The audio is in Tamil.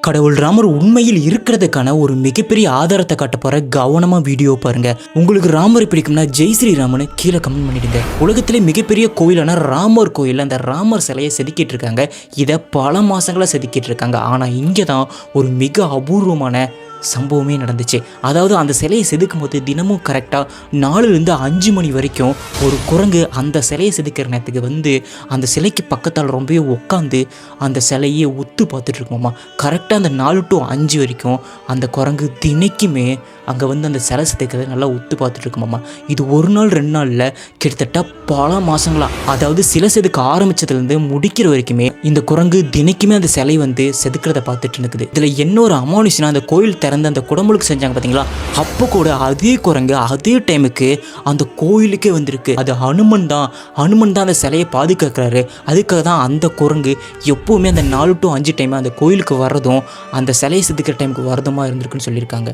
கடவுள் ராமர் உண்மையில் இருக்கிறதுக்கான ஒரு மிகப்பெரிய ஆதாரத்தை காட்ட போற கவனமா வீடியோ பாருங்க. உங்களுக்கு ராமரை பிடிக்கும்னா ஜெய் ஸ்ரீராமனு கீழே கமெண்ட் பண்ணிடுங்க. உலகத்திலே மிகப்பெரிய கோயிலான ராமர் கோயில், அந்த ராமர் சிலையை செதுக்கிட்டு இருக்காங்க. இதை பல மாசங்களா செதுக்கிட்டு இருக்காங்க. ஆனா இங்கே தான் ஒரு மிக அபூர்வமான சம்பவமே நடந்துச்சு. அதாவது அந்த சிலையை செதுக்கும் போது தினமும் கரெக்டாக 4லேருந்து 5 மணி வரைக்கும் ஒரு குரங்கு அந்த சிலையை செதுக்கிற நேரத்துக்கு வந்து அந்த சிலைக்கு பக்கத்தால் ரொம்பவே உட்காந்து அந்த சிலையை ஒத்து பார்த்துட்டு இருக்கோமா. கரெக்டாக அந்த 4 to 5 வரைக்கும் அந்த குரங்கு தினைக்குமே அங்கே வந்து அந்த சிலை செதுக்கிறத நல்லா ஒத்து பார்த்துட்டு இருக்குமாம்மா. இது ஒரு நாள் 2 நாளில் கிட்டத்தட்ட பல மாதங்களா, அதாவது சிலை செதுக்க ஆரம்பித்ததுலேருந்து முடிக்கிற வரைக்குமே இந்த குரங்கு தினைக்குமே அந்த சிலை வந்து செதுக்கிறத பார்த்துட்டு இருக்குது. இதில் என்ன ஒரு அமானுஷனா, அந்த கோயில் திறந்து அந்த குடமுழுக்கு செஞ்சாங்க பார்த்தீங்களா, அப்போ கூட அதே குரங்கு அதே டைமுக்கு அந்த கோயிலுக்கே வந்திருக்கு. அது ஹனுமன் தான் அந்த சிலையை பாதுகாக்கிறாரு. அதுக்காக தான் அந்த குரங்கு எப்போவுமே அந்த 4 to 5 டைம் அந்த கோயிலுக்கு வர்றதும் அந்த சிலையை செதுக்கிற டைமுக்கு வரதுமா இருந்திருக்குன்னு சொல்லியிருக்காங்க.